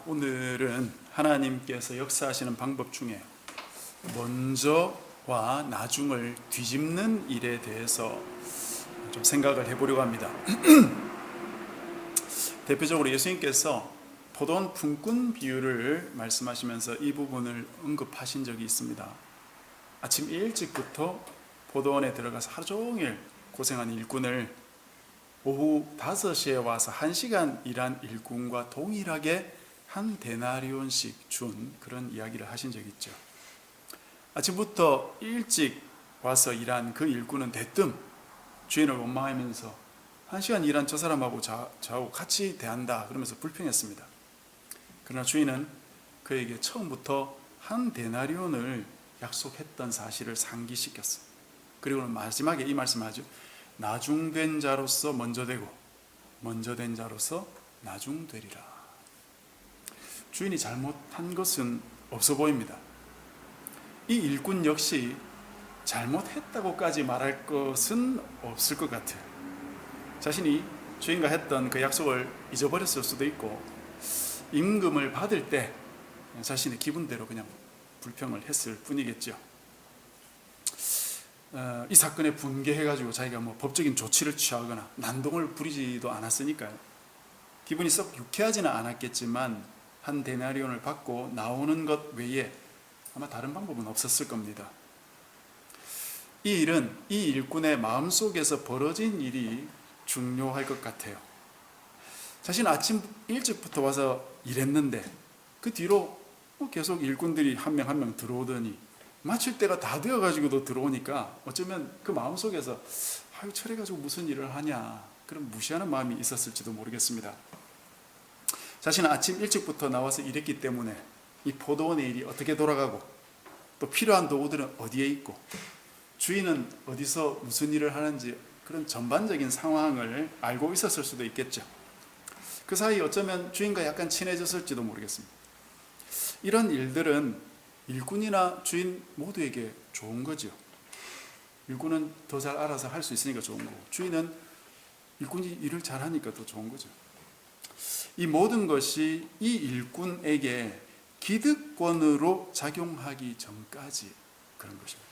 오늘은 하나님께서 역사하시는 방법 중에 먼저와 나중을 뒤집는 일에 대해서 좀 생각을 해보려고 합니다. 대표적으로 예수님께서 포도원 품꾼 비유를 말씀하시면서 이 부분을 언급하신 적이 있습니다. 아침 일찍부터 포도원에 들어가서 하루 종일 고생한 일꾼을 오후 5시에 와서 1시간 일한 일꾼과 동일하게 한 데나리온씩 준 그런 이야기를 하신 적이 있죠. 아침부터 일찍 와서 일한 그 일꾼은 대뜸 주인을 원망하면서 1시간 일한 저 사람하고 저하고 같이 대한다 그러면서 불평했습니다. 그러나 주인은 그에게 처음부터 한 데나리온을 약속했던 사실을 상기시켰어요. 그리고는 마지막에 이 말씀을 하죠. 나중된 자로서 먼저 되고 먼저 된 자로서 나중되리라. 주인이 잘못한 것은 없어 보입니다. 이 일꾼 역시 잘못했다고까지 말할 것은 없을 것 같아요. 자신이 주인과 했던 그 약속을 잊어버렸을 수도 있고 임금을 받을 때 자신의 기분대로 그냥 불평을 했을 뿐이겠죠. 이 사건에 분개해가지고 자기가 법적인 조치를 취하거나 난동을 부리지도 않았으니까요. 기분이 썩 유쾌하지는 않았겠지만 한 데나리온을 받고 나오는 것 외에 아마 다른 방법은 없었을 겁니다. 이 일은 이 일꾼의 마음속에서 벌어진 일이 중요할 것 같아요. 자신은 아침 일찍부터 와서 일했는데 그 뒤로 계속 일꾼들이 한 명 한 명 들어오더니 마칠 때가 다 되어가지고도 들어오니까 어쩌면 그 마음속에서 저래가지고 무슨 일을 하냐 그런 무시하는 마음이 있었을지도 모르겠습니다. 자신은 아침 일찍부터 나와서 일했기 때문에 이 포도원의 일이 어떻게 돌아가고 또 필요한 도구들은 어디에 있고 주인은 어디서 무슨 일을 하는지 그런 전반적인 상황을 알고 있었을 수도 있겠죠. 그 사이 어쩌면 주인과 약간 친해졌을지도 모르겠습니다. 이런 일들은 일꾼이나 주인 모두에게 좋은 거죠. 일꾼은 더 잘 알아서 할 수 있으니까 좋은 거고 주인은 일꾼이 일을 잘하니까 더 좋은 거죠. 이 모든 것이 이 일꾼에게 기득권으로 작용하기 전까지 그런 것입니다.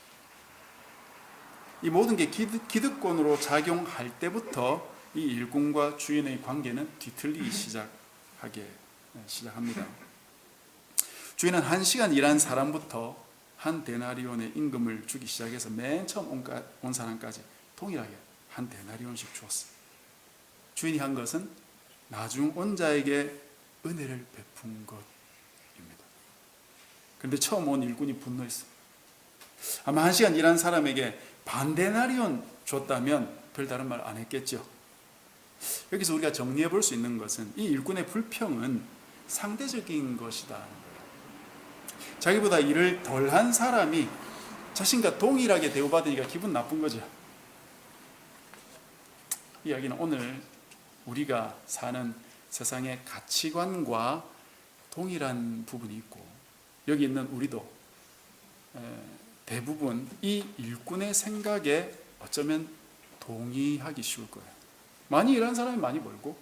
이 모든 게 기득권으로 작용할 때부터 이 일꾼과 주인의 관계는 뒤틀리기 시작합니다. 주인은 1시간 일한 사람부터 한 데나리온의 임금을 주기 시작해서 맨 처음 온 사람까지 동일하게 한 데나리온씩 주었어요. 주인이 한 것은 나중 온 자에게 은혜를 베푼 것입니다. 그런데 처음 온 일꾼이 분노했어요. 아마 1시간 일한 사람에게 반 데나리온 줬다면 별다른 말 안 했겠죠. 여기서 우리가 정리해 볼 수 있는 것은 이 일꾼의 불평은 상대적인 것이다. 자기보다 일을 덜한 사람이 자신과 동일하게 대우받으니까 기분 나쁜 거죠. 이 이야기는 오늘 우리가 사는 세상의 가치관과 동일한 부분이 있고 여기 있는 우리도 대부분 이 일꾼의 생각에 어쩌면 동의하기 쉬울 거예요. 많이 일한 사람이 많이 벌고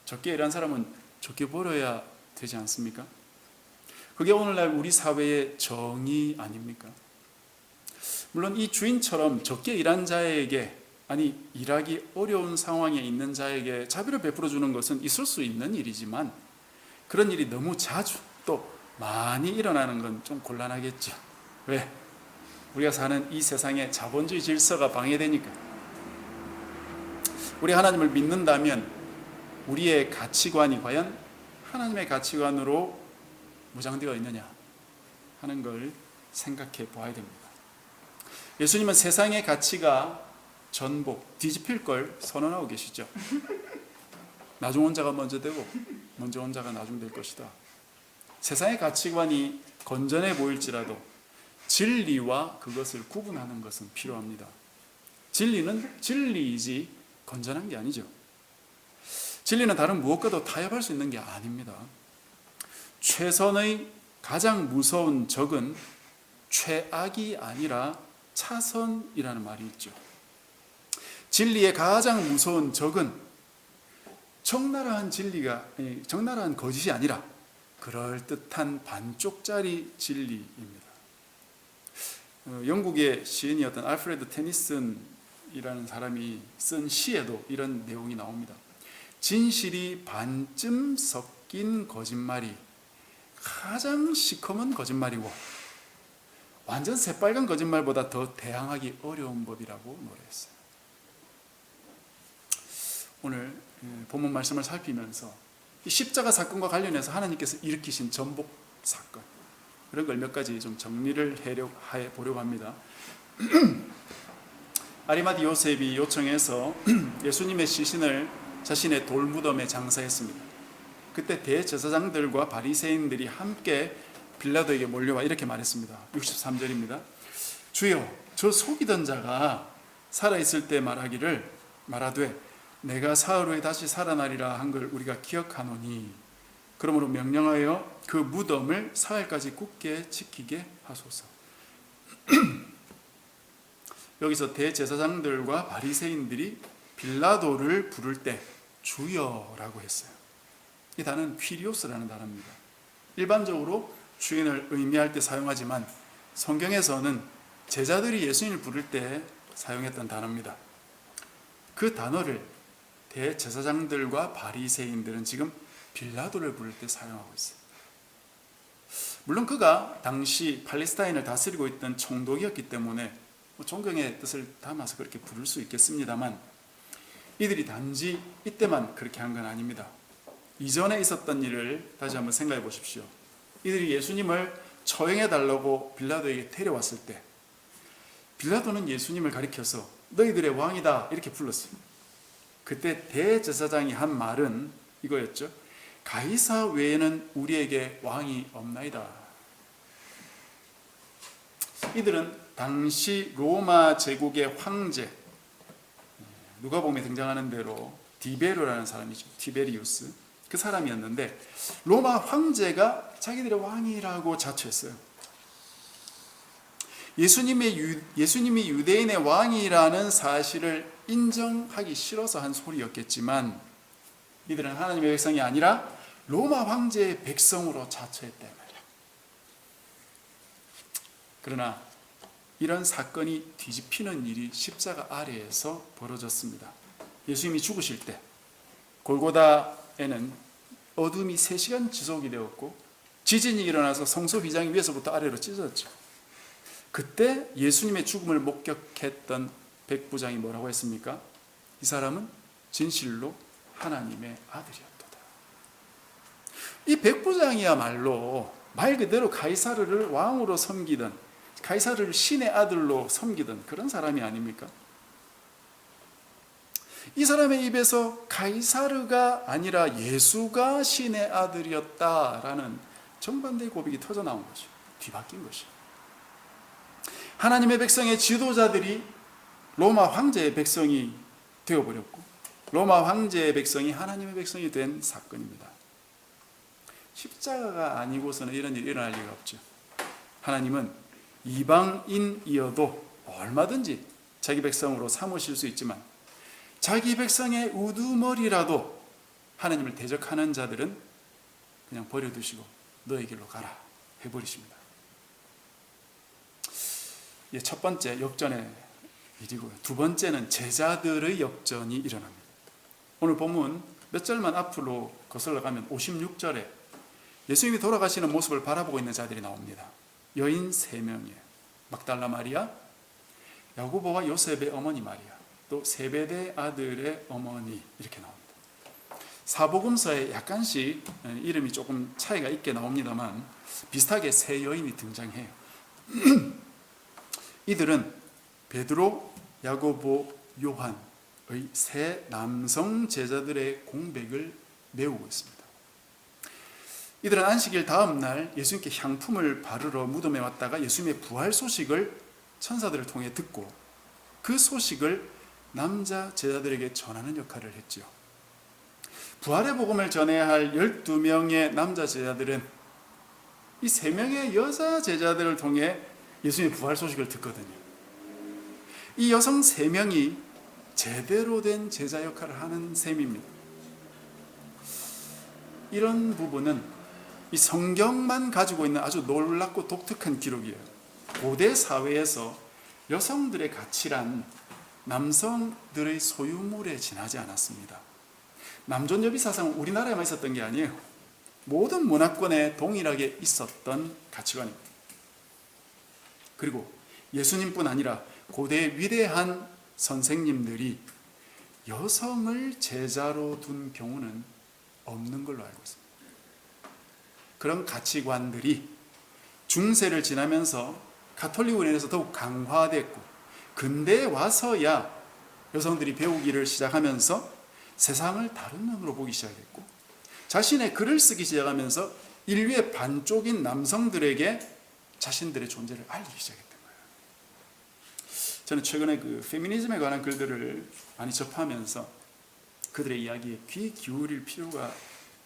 적게 일한 사람은 적게 벌어야 되지 않습니까? 그게 오늘날 우리 사회의 정의 아닙니까? 물론 이 주인처럼 적게 일한 자에게 일하기 어려운 상황에 있는 자에게 자비를 베풀어 주는 것은 있을 수 있는 일이지만 그런 일이 너무 자주 또 많이 일어나는 건 좀 곤란하겠죠. 왜? 우리가 사는 이 세상의 자본주의 질서가 방해되니까. 우리 하나님을 믿는다면 우리의 가치관이 과연 하나님의 가치관으로 무장되어 있느냐 하는 걸 생각해 보아야 됩니다. 예수님은 세상의 가치가 전복, 뒤집힐 걸 선언하고 계시죠. 나중 온 자가 먼저 되고 먼저 온 자가 나중 될 것이다. 세상의 가치관이 건전해 보일지라도 진리와 그것을 구분하는 것은 필요합니다. 진리는 진리이지 건전한 게 아니죠. 진리는 다른 무엇과도 타협할 수 있는 게 아닙니다. 최선의 가장 무서운 적은 최악이 아니라 차선이라는 말이 있죠. 진리의 가장 무서운 적은 적나라한 거짓이 아니라 그럴듯한 반쪽짜리 진리입니다. 영국의 시인이었던 알프레드 테니슨이라는 사람이 쓴 시에도 이런 내용이 나옵니다. 진실이 반쯤 섞인 거짓말이 가장 시커먼 거짓말이고 완전 새빨간 거짓말보다 더 대항하기 어려운 법이라고 노래했어요. 오늘 본문 말씀을 살피면서 이 십자가 사건과 관련해서 하나님께서 일으키신 전복 사건, 그런 걸 몇 가지 좀 정리를 해 보려고 합니다. 아리마디 요셉이 요청해서 예수님의 시신을 자신의 돌무덤에 장사했습니다. 그때 대제사장들과 바리새인들이 함께 빌라도에게 몰려와 이렇게 말했습니다. 63절입니다. 주여, 저 속이던 자가 살아있을 때 말하되 내가 사흘 후에 다시 살아나리라 한 걸 우리가 기억하노니 그러므로 명령하여 그 무덤을 사흘까지 굳게 지키게 하소서. 여기서 대제사장들과 바리새인들이 빌라도를 부를 때 주여라고 했어요. 이 단어는 퀴리오스라는 단어입니다. 일반적으로 주인을 의미할 때 사용하지만 성경에서는 제자들이 예수님을 부를 때 사용했던 단어입니다. 그 단어를 대제사장들과 바리새인들은 지금 빌라도를 부를 때 사용하고 있어요. 물론 그가 당시 팔레스타인을 다스리고 있던 총독이었기 때문에 존경의 뜻을 담아서 그렇게 부를 수 있겠습니다만 이들이 단지 이때만 그렇게 한 건 아닙니다. 이전에 있었던 일을 다시 한번 생각해 보십시오. 이들이 예수님을 처형해 달라고 빌라도에게 데려왔을 때 빌라도는 예수님을 가리켜서 너희들의 왕이다 이렇게 불렀어요. 그때 대제사장이 한 말은 이거였죠. 가이사 외에는 우리에게 왕이 없나이다. 이들은 당시 로마 제국의 황제, 누가복음에 등장하는 대로 디베로라는 사람이죠. 티베리우스, 그 사람이었는데 로마 황제가 자기들의 왕이라고 자처했어요. 예수님이 유대인의 왕이라는 사실을 인정하기 싫어서 한 소리였겠지만 이들은 하나님의 백성이 아니라 로마 황제의 백성으로 자처했단 말이야. 그러나 이런 사건이 뒤집히는 일이 십자가 아래에서 벌어졌습니다. 예수님이 죽으실 때 골고다에는 어둠이 3시간 지속이 되었고 지진이 일어나서 성소 휘장이 위에서부터 아래로 찢어졌죠. 그때 예수님의 죽음을 목격했던 백부장이 뭐라고 했습니까? 이 사람은 진실로 하나님의 아들이었도다. 이 백부장이야말로 말 그대로 가이사르를 왕으로 섬기던, 가이사르를 신의 아들로 섬기던 그런 사람이 아닙니까? 이 사람의 입에서 가이사르가 아니라 예수가 신의 아들이었다라는 정반대의 고백이 터져 나온 거죠. 뒤바뀐 것이죠. 하나님의 백성의 지도자들이 로마 황제의 백성이 되어버렸고 로마 황제의 백성이 하나님의 백성이 된 사건입니다. 십자가가 아니고서는 이런 일이 일어날 리가 없죠. 하나님은 이방인이어도 얼마든지 자기 백성으로 삼으실 수 있지만 자기 백성의 우두머리라도 하나님을 대적하는 자들은 그냥 버려두시고 너의 길로 가라 해버리십니다. 첫 번째 역전의 일이고요. 두 번째는 제자들의 역전이 일어납니다. 오늘 본문 몇 절만 앞으로 거슬러 가면 56절에 예수님이 돌아가시는 모습을 바라보고 있는 자들이 나옵니다. 여인 3명이에요. 막달라 마리아, 야고보와 요셉의 어머니 마리아, 또 세베대 아들의 어머니, 이렇게 나옵니다. 사복음서에 약간씩 이름이 조금 차이가 있게 나옵니다만 비슷하게 세 여인이 등장해요. 이들은 베드로, 야고보, 요한의 세 남성 제자들의 공백을 메우고 있습니다. 이들은 안식일 다음 날 예수님께 향품을 바르러 무덤에 왔다가 예수님의 부활 소식을 천사들을 통해 듣고 그 소식을 남자 제자들에게 전하는 역할을 했죠. 부활의 복음을 전해야 할 12명의 남자 제자들은 이 3명의 여자 제자들을 통해 예수님의 부활 소식을 듣거든요. 이 여성 3명이 제대로 된 제자 역할을 하는 셈입니다. 이런 부분은 이 성경만 가지고 있는 아주 놀랍고 독특한 기록이에요. 고대 사회에서 여성들의 가치란 남성들의 소유물에 지나지 않았습니다. 남존여비 사상은 우리나라에만 있었던 게 아니에요. 모든 문화권에 동일하게 있었던 가치관입니다. 그리고 예수님뿐 아니라 고대 위대한 선생님들이 여성을 제자로 둔 경우는 없는 걸로 알고 있습니다. 그런 가치관들이 중세를 지나면서 가톨릭 운영에서 더욱 강화됐고, 근대에 와서야 여성들이 배우기를 시작하면서 세상을 다른 눈으로 보기 시작했고, 자신의 글을 쓰기 시작하면서 인류의 반쪽인 남성들에게 자신들의 존재를 알리기 시작했던 거예요. 저는 최근에 그 페미니즘에 관한 글들을 많이 접하면서 그들의 이야기에 귀 기울일 필요가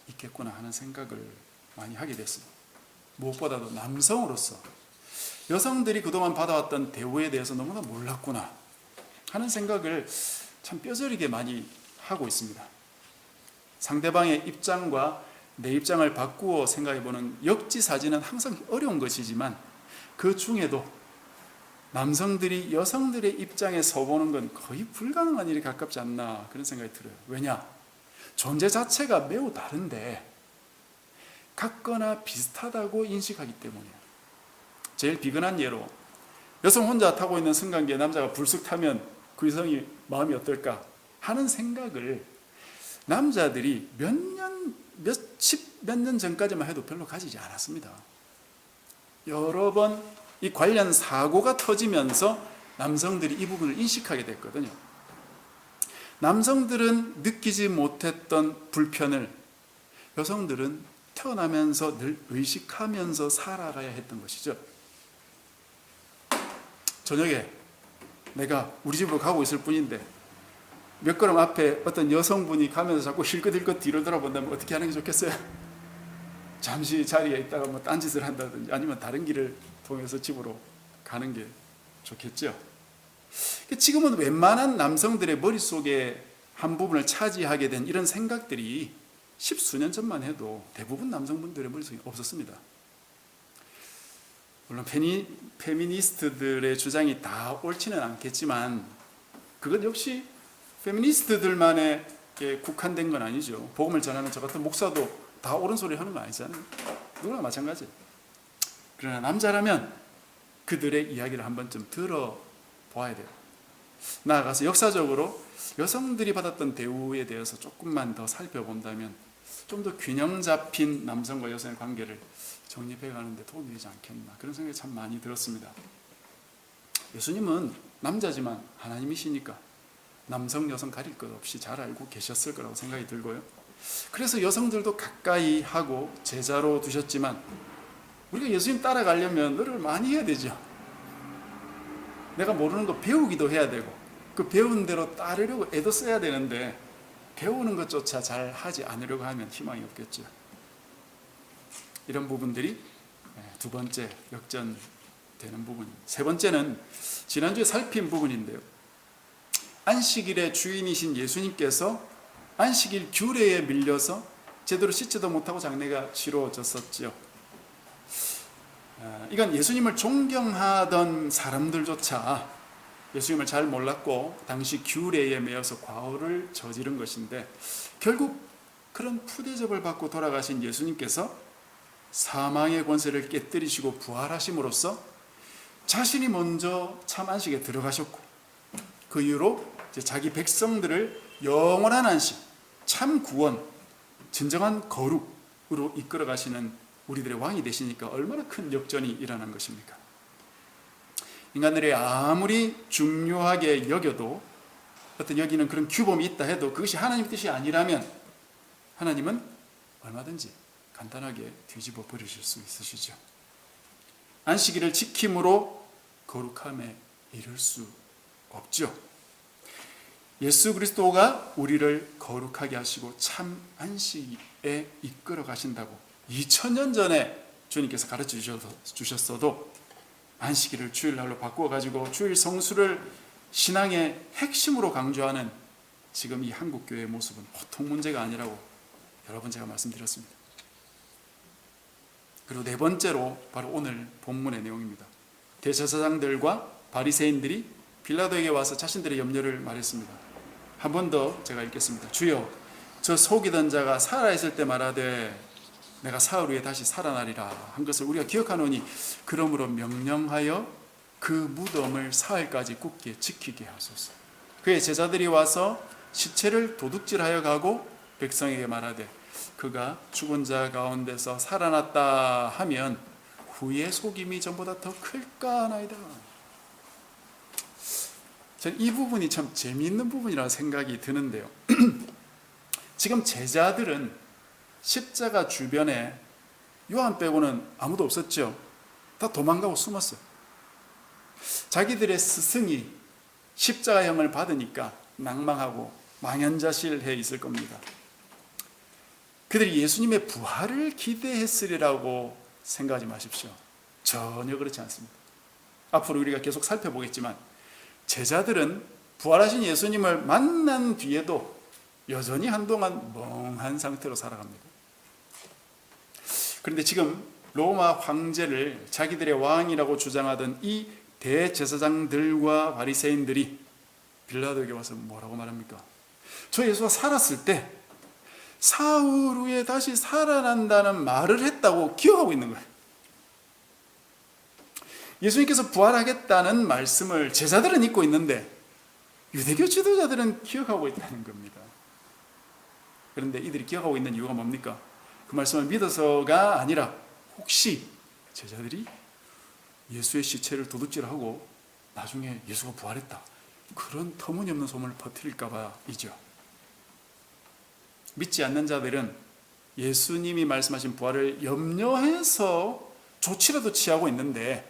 있겠구나 하는 생각을 많이 하게 됐습니다. 무엇보다도 남성으로서 여성들이 그동안 받아왔던 대우에 대해서 너무나 몰랐구나 하는 생각을 참 뼈저리게 많이 하고 있습니다. 상대방의 입장과 내 입장을 바꾸어 생각해보는 역지사지는 항상 어려운 것이지만, 그 중에도 남성들이 여성들의 입장에 서보는 건 거의 불가능한 일에 가깝지 않나 그런 생각이 들어요. 왜냐? 존재 자체가 매우 다른데 같거나 비슷하다고 인식하기 때문이에요. 제일 비근한 예로, 여성 혼자 타고 있는 승강기에 남자가 불쑥 타면 그 여성이 마음이 어떨까 하는 생각을 남자들이 몇 년 전까지만 해도 별로 가지지 않았습니다. 여러 번 이 관련 사고가 터지면서 남성들이 이 부분을 인식하게 됐거든요. 남성들은 느끼지 못했던 불편을 여성들은 태어나면서 늘 의식하면서 살아가야 했던 것이죠. 저녁에 내가 우리 집으로 가고 있을 뿐인데 몇 걸음 앞에 어떤 여성분이 가면서 자꾸 힐끗힐끗 뒤로 돌아본다면 어떻게 하는 게 좋겠어요? 잠시 자리에 있다가 뭐 딴짓을 한다든지 아니면 다른 길을 통해서 집으로 가는 게 좋겠죠. 지금은 웬만한 남성들의 머릿속에 한 부분을 차지하게 된 이런 생각들이 10수년 전만 해도 대부분 남성분들의 머릿속에 없었습니다. 물론 페미니스트들의 주장이 다 옳지는 않겠지만 그것 역시 페미니스트들만에 국한된 건 아니죠. 복음을 전하는 저 같은 목사도 다 옳은 소리 하는 거 아니잖아요. 누구나 마찬가지. 그러나 남자라면 그들의 이야기를 한 번쯤 들어봐야 돼요. 나아가서 역사적으로 여성들이 받았던 대우에 대해서 조금만 더 살펴본다면 좀 더 균형 잡힌 남성과 여성의 관계를 정립해 가는데 도움이 되지 않겠나 그런 생각이 참 많이 들었습니다. 예수님은 남자지만 하나님이시니까 남성 여성 가릴 것 없이 잘 알고 계셨을 거라고 생각이 들고요. 그래서 여성들도 가까이 하고 제자로 두셨지만 우리가 예수님 따라가려면 노력을 많이 해야 되죠. 내가 모르는 거 배우기도 해야 되고 그 배운 대로 따르려고 애도 써야 되는데 배우는 것조차 잘 하지 않으려고 하면 희망이 없겠죠. 이런 부분들이 두 번째 역전되는 부분입니다. 세 번째는 지난주에 살핀 부분인데요. 안식일의 주인이신 예수님께서 안식일 규례에 밀려서 제대로 씻지도 못하고 장례가 치러졌었죠. 이건 예수님을 존경하던 사람들조차 예수님을 잘 몰랐고 당시 규례에 매여서 과오를 저지른 것인데, 결국 그런 푸대접을 받고 돌아가신 예수님께서 사망의 권세를 깨뜨리시고 부활하심으로써 자신이 먼저 참 안식에 들어가셨고 그 이후로 자기 백성들을 영원한 안식, 참 구원, 진정한 거룩으로 이끌어 가시는 우리들의 왕이 되시니까 얼마나 큰 역전이 일어난 것입니까? 인간들이 아무리 중요하게 여겨도 어떤 여기는 그런 규범이 있다 해도 그것이 하나님의 뜻이 아니라면 하나님은 얼마든지 간단하게 뒤집어 버리실 수 있으시죠. 안식일을 지킴으로 거룩함에 이를 수 없죠. 예수 그리스도가 우리를 거룩하게 하시고 참 안식에 이끌어 가신다고 2000년 전에 주님께서 가르쳐 주셨어도 안식일을 주일날로 바꾸어가지고 주일 성수를 신앙의 핵심으로 강조하는 지금 이 한국교회의 모습은 보통 문제가 아니라고 여러 번 제가 말씀드렸습니다. 그리고 네 번째로 바로 오늘 본문의 내용입니다. 대제사장들과 바리새인들이 빌라도에게 와서 자신들의 염려를 말했습니다. 한 번 더 제가 읽겠습니다. 주여, 저 속이던 자가 살아있을 때 말하되 내가 사흘 후에 다시 살아나리라 한 것을 우리가 기억하노니 그러므로 명령하여 그 무덤을 사흘까지 굳게 지키게 하소서. 그의 제자들이 와서 시체를 도둑질하여 가고 백성에게 말하되 그가 죽은 자 가운데서 살아났다 하면 후의 속임이 전보다 더 클까 하나이다. 저는 이 부분이 참 재미있는 부분이라는 생각이 드는데요. 지금 제자들은 십자가 주변에 요한 빼고는 아무도 없었죠. 다 도망가고 숨었어요. 자기들의 스승이 십자가형을 받으니까 낭망하고 망연자실해 있을 겁니다. 그들이 예수님의 부활을 기대했으리라고 생각하지 마십시오. 전혀 그렇지 않습니다. 앞으로 우리가 계속 살펴보겠지만 제자들은 부활하신 예수님을 만난 뒤에도 여전히 한동안 멍한 상태로 살아갑니다. 그런데 지금 로마 황제를 자기들의 왕이라고 주장하던 이 대제사장들과 바리새인들이 빌라도에게 와서 뭐라고 말합니까? 저 예수가 살았을 때 사흘 후에 다시 살아난다는 말을 했다고 기억하고 있는 거예요. 예수님께서 부활하겠다는 말씀을 제자들은 잊고 있는데 유대교 지도자들은 기억하고 있다는 겁니다. 그런데 이들이 기억하고 있는 이유가 뭡니까? 그 말씀을 믿어서가 아니라 혹시 제자들이 예수의 시체를 도둑질하고 나중에 예수가 부활했다, 그런 터무니없는 소문을 퍼뜨릴까 봐이죠. 믿지 않는 자들은 예수님이 말씀하신 부활을 염려해서 조치라도 취하고 있는데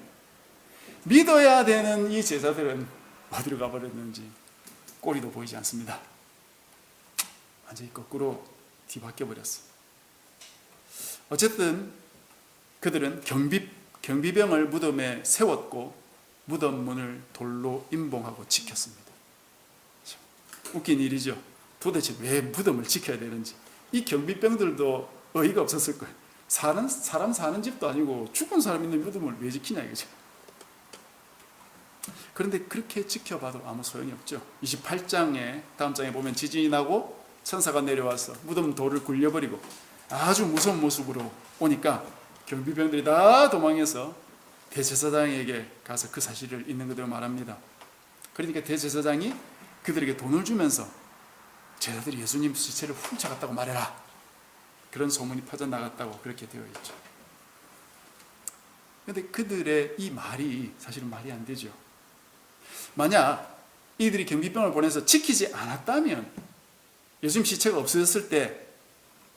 믿어야 되는 이 제자들은 어디로 가버렸는지 꼬리도 보이지 않습니다. 완전히 거꾸로 뒤바뀌어 버렸어. 어쨌든 그들은 경비병을 무덤에 세웠고 무덤 문을 돌로 임봉하고 지켰습니다. 웃긴 일이죠. 도대체 왜 무덤을 지켜야 되는지. 이 경비병들도 어이가 없었을 거예요. 사람 사는 집도 아니고 죽은 사람 있는 무덤을 왜 지키냐 이거죠. 그런데 그렇게 지켜봐도 아무 소용이 없죠. 28장에 다음 장에 보면 지진이 나고 천사가 내려와서 무덤 돌을 굴려버리고 아주 무서운 모습으로 오니까 경비병들이 다 도망해서 대제사장에게 가서 그 사실을 있는 그대로 말합니다. 그러니까 대제사장이 그들에게 돈을 주면서 제자들이 예수님 시체를 훔쳐갔다고 말해라, 그런 소문이 퍼져나갔다고 그렇게 되어 있죠. 그런데 그들의 이 말이 사실은 말이 안 되죠. 만약 이들이 경비병을 보내서 지키지 않았다면 예수님 시체가 없어졌을 때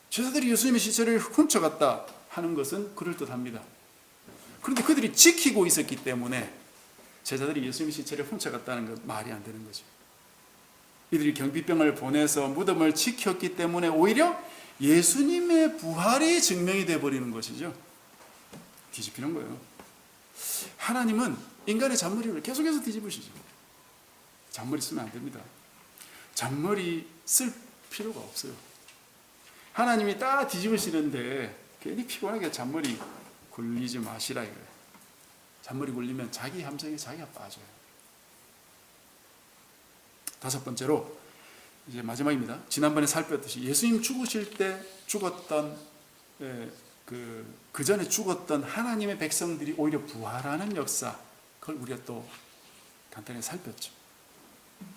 제자들이 예수님의 시체를 훔쳐갔다 하는 것은 그럴듯합니다. 그런데 그들이 지키고 있었기 때문에 제자들이 예수님의 시체를 훔쳐갔다는 건 말이 안 되는 거죠. 이들이 경비병을 보내서 무덤을 지켰기 때문에 오히려 예수님의 부활이 증명이 되어버리는 것이죠. 뒤집히는 거예요. 하나님은 인간의 잔머리를 계속해서 뒤집으시죠. 잔머리 쓰면 안 됩니다. 잔머리 쓸 필요가 없어요. 하나님이 다 뒤집으시는데 괜히 피곤하게 잔머리 굴리지 마시라 이거예요. 잔머리 굴리면 자기 함정에 자기가 빠져요. 다섯 번째로 이제 마지막입니다. 지난번에 살폈듯이 예수님 죽으실 때 죽었던 그 전에 죽었던 하나님의 백성들이 오히려 부활하는 역사, 그걸 우리가 또 간단히 살폈죠.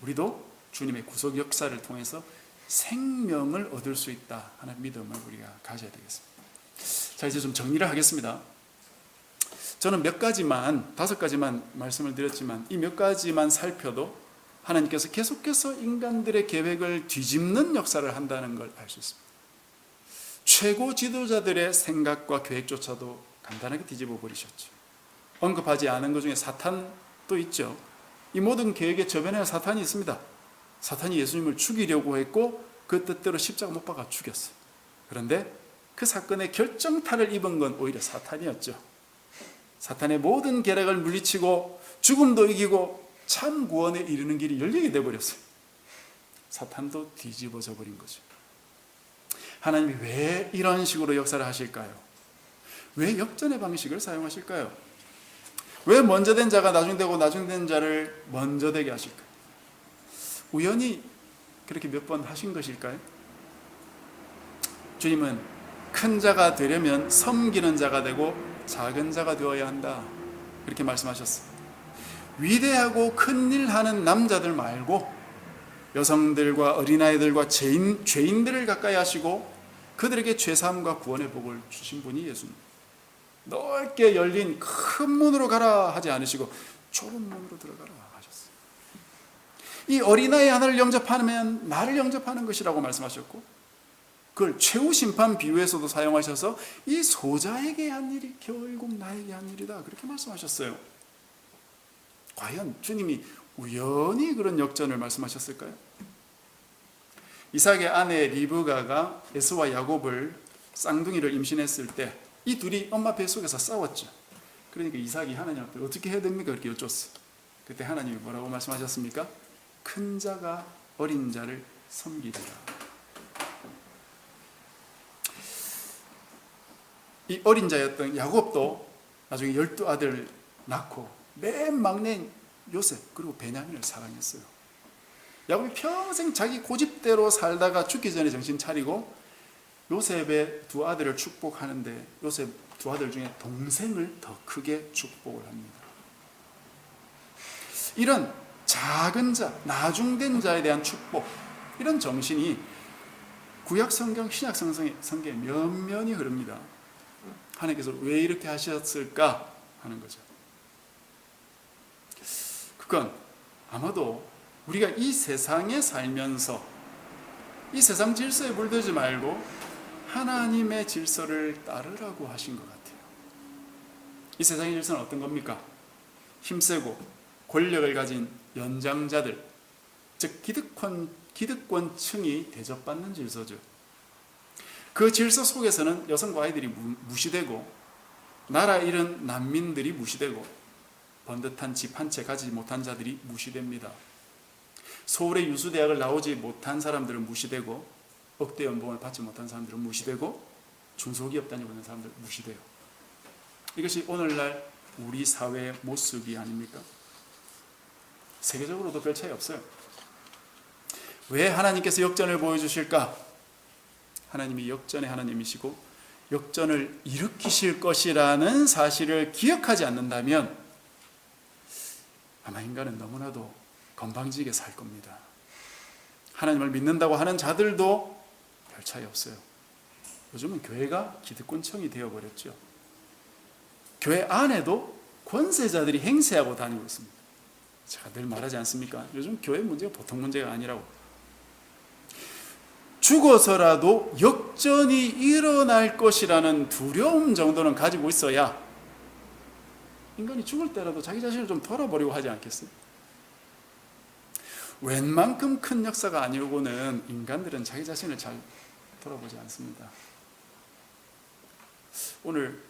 우리도 주님의 구속 역사를 통해서 생명을 얻을 수 있다 하는 믿음을 우리가 가져야 되겠습니다. 자, 이제 좀 정리를 하겠습니다. 저는 몇 가지만, 5가지만 말씀을 드렸지만 이 몇 가지만 살펴도 하나님께서 계속해서 인간들의 계획을 뒤집는 역사를 한다는 걸 알 수 있습니다. 최고 지도자들의 생각과 계획조차도 간단하게 뒤집어 버리셨죠. 언급하지 않은 것 중에 사탄도 있죠. 이 모든 계획의 저변에 사탄이 있습니다. 사탄이 예수님을 죽이려고 했고 그 뜻대로 십자가 못 박아 죽였어요. 그런데 그 사건의 결정타를 입은 건 오히려 사탄이었죠. 사탄의 모든 계략을 물리치고 죽음도 이기고 참 구원에 이르는 길이 열리게 되어버렸어요. 사탄도 뒤집어져 버린 거죠. 하나님이 왜 이런 식으로 역사를 하실까요? 왜 역전의 방식을 사용하실까요? 왜 먼저 된 자가 나중 되고 나중 된 자를 먼저 되게 하실까요? 우연히 그렇게 몇 번 하신 것일까요? 주님은 큰 자가 되려면 섬기는 자가 되고 작은 자가 되어야 한다, 그렇게 말씀하셨어요. 위대하고 큰일 하는 남자들 말고 여성들과 어린아이들과 죄인들을 가까이 하시고 그들에게 죄사함과 구원의 복을 주신 분이 예수님. 넓게 열린 큰 문으로 가라 하지 않으시고 좁은 문으로 들어가라 하셨어요. 이 어린아이 하나를 영접하면 나를 영접하는 것이라고 말씀하셨고, 그걸 최후 심판 비유에서도 사용하셔서 이 소자에게 한 일이 결국 나에게 한 일이다, 그렇게 말씀하셨어요. 과연 주님이 우연히 그런 역전을 말씀하셨을까요? 이삭의 아내 리브가가 에서와 야곱을 쌍둥이를 임신했을 때 이 둘이 엄마 뱃속에서 싸웠죠. 그러니까 이삭이 하나님 앞에 어떻게 해야 됩니까? 그렇게 여쭸어요. 그때 하나님이 뭐라고 말씀하셨습니까? 큰 자가 어린 자를 섬기리라. 이 어린 자였던 야곱도 나중에 12아들을 낳고 맨 막내인 요셉 그리고 베냐민을 사랑했어요. 야곱이 평생 자기 고집대로 살다가 죽기 전에 정신 차리고 요셉의 두 아들을 축복하는데 요셉 두 아들 중에 동생을 더 크게 축복을 합니다. 이런 작은 자, 나중된 자에 대한 축복, 이런 정신이 구약 성경, 신약 성경에 면면이 흐릅니다. 하나님께서 왜 이렇게 하셨을까 하는 거죠. 그건 아마도 우리가 이 세상에 살면서 이 세상 질서에 물들지 말고 하나님의 질서를 따르라고 하신 것 같아요. 이 세상의 질서는 어떤 겁니까? 힘세고 권력을 가진 연장자들, 즉 기득권층이 대접받는 질서죠. 그 질서 속에서는 여성과 아이들이 무시되고 나라 잃은 난민들이 무시되고 번듯한 집 한 채 가지지 못한 자들이 무시됩니다. 서울의 유수대학을 나오지 못한 사람들은 무시되고 억대 연봉을 받지 못한 사람들은 무시되고 중소기업 다니고 있는 사람들은 무시돼요. 이것이 오늘날 우리 사회의 모습이 아닙니까? 세계적으로도 별 차이 없어요. 왜 하나님께서 역전을 보여주실까? 하나님이 역전의 하나님이시고 역전을 일으키실 것이라는 사실을 기억하지 않는다면 아마 인간은 너무나도 건방지게 살 겁니다. 하나님을 믿는다고 하는 자들도 별 차이 없어요. 요즘은 교회가 기득권층이 되어버렸죠. 교회 안에도 권세자들이 행세하고 다니고 있습니다. 제가 늘 말하지 않습니까? 요즘 교회 문제가 보통 문제가 아니라고. 죽어서라도 역전이 일어날 것이라는 두려움 정도는 가지고 있어야 인간이 죽을 때라도 자기 자신을 좀 돌아보려고 하지 않겠어요? 웬만큼 큰 역사가 아니고는 인간들은 자기 자신을 잘 돌아보지 않습니다. 오늘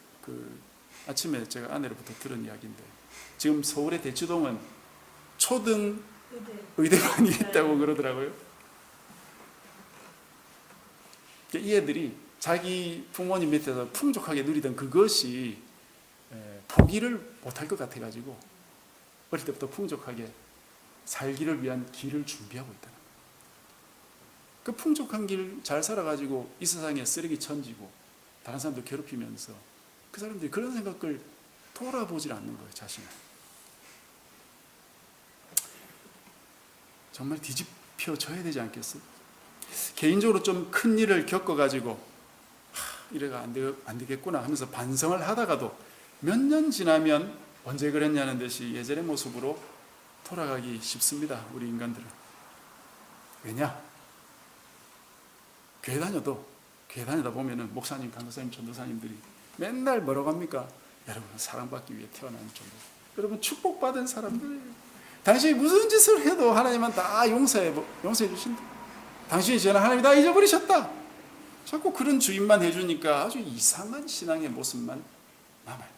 아침에 제가 아내로부터 들은 이야기인데 지금 서울의 대치동은 초등 의대반이 있다고 그러더라고요. 이 애들이 자기 부모님 밑에서 풍족하게 누리던 그것이 포기를 못할 것 같아가지고 어릴 때부터 풍족하게 살기를 위한 길을 준비하고 있다는 거예요. 그 풍족한 길 잘 살아가지고 이 세상에 쓰레기 천지고 다른 사람들 괴롭히면서 그 사람들이 그런 생각을 돌아보질 않는 거예요, 자신을. 정말 뒤집혀져야 되지 않겠어요? 개인적으로 좀 큰 일을 겪어가지고 이래가 안 되겠구나 하면서 반성을 하다가도 몇 년 지나면 언제 그랬냐는 듯이 예전의 모습으로 돌아가기 쉽습니다, 우리 인간들은. 왜냐? 교회 다니다 보면은 목사님, 간호사님, 전도사님들이 맨날 뭐라고 합니까? 여러분 사랑받기 위해 태어난 종족, 여러분 축복받은 사람들, 당신이 무슨 짓을 해도 하나님은 다 용서해 주신다. 당신이 저는 하나님이 다 잊어버리셨다. 자꾸 그런 주입만 해주니까 아주 이상한 신앙의 모습만 남아요.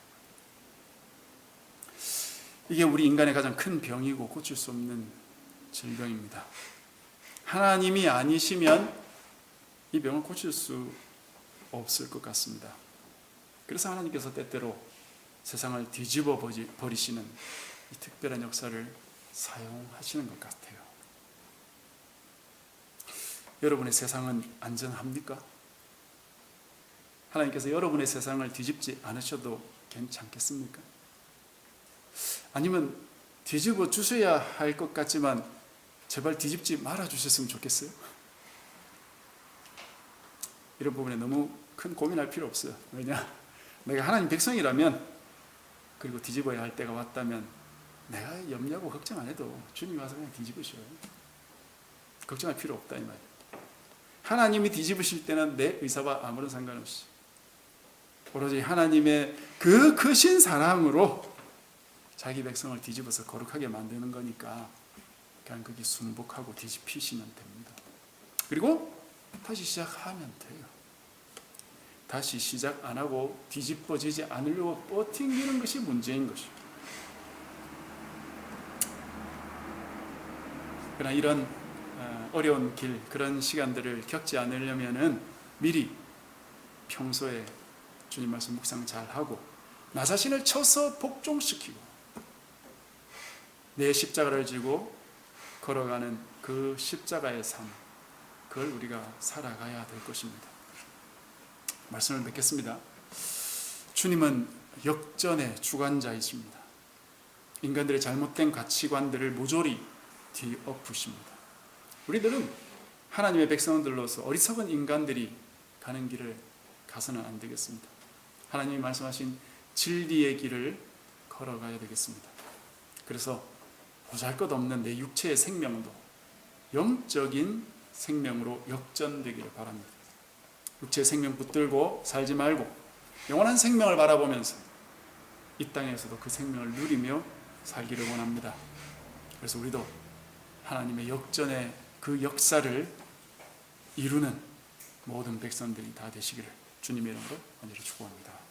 이게 우리 인간의 가장 큰 병이고 고칠 수 없는 질병입니다. 하나님이 아니시면 이 병을 고칠 수 없을 것 같습니다. 그래서 하나님께서 때때로 세상을 뒤집어 버리시는 이 특별한 역사를 사용하시는 것 같아요. 여러분의 세상은 안전합니까? 하나님께서 여러분의 세상을 뒤집지 않으셔도 괜찮겠습니까? 아니면 뒤집어 주셔야 할 것 같지만 제발 뒤집지 말아 주셨으면 좋겠어요? 이런 부분에 너무 큰 고민할 필요 없어요. 왜냐? 내가 하나님 백성이라면, 그리고 뒤집어야 할 때가 왔다면 내가 염려하고 걱정 안 해도 주님이 와서 그냥 뒤집으셔요. 걱정할 필요 없다 이 말이에요. 하나님이 뒤집으실 때는 내 의사와 아무런 상관없이 오로지 하나님의 그 크신 사랑으로 자기 백성을 뒤집어서 거룩하게 만드는 거니까 그냥 거기 순복하고 뒤집히시면 됩니다. 그리고 다시 시작하면 돼요. 다시 시작 안 하고 뒤집어지지 않으려고 버팅기는 것이 문제인 것이죠. 그러나 이런 어려운 길, 그런 시간들을 겪지 않으려면은 미리 평소에 주님 말씀 묵상 잘 하고 나 자신을 쳐서 복종시키고 내 십자가를 지고 걸어가는 그 십자가의 삶, 그걸 우리가 살아가야 될 것입니다. 말씀을 맺겠습니다. 주님은 역전의 주관자이십니다. 인간들의 잘못된 가치관들을 모조리 뒤엎으십니다. 우리들은 하나님의 백성들로서 어리석은 인간들이 가는 길을 가서는 안 되겠습니다. 하나님이 말씀하신 진리의 길을 걸어가야 되겠습니다. 그래서 보잘것없는 내 육체의 생명도 영적인 생명으로 역전되기를 바랍니다. 육체의 생명 붙들고 살지 말고 영원한 생명을 바라보면서 이 땅에서도 그 생명을 누리며 살기를 원합니다. 그래서 우리도 하나님의 역전의 그 역사를 이루는 모든 백성들이 다 되시기를 주님의 이름으로 간절히 축복합니다.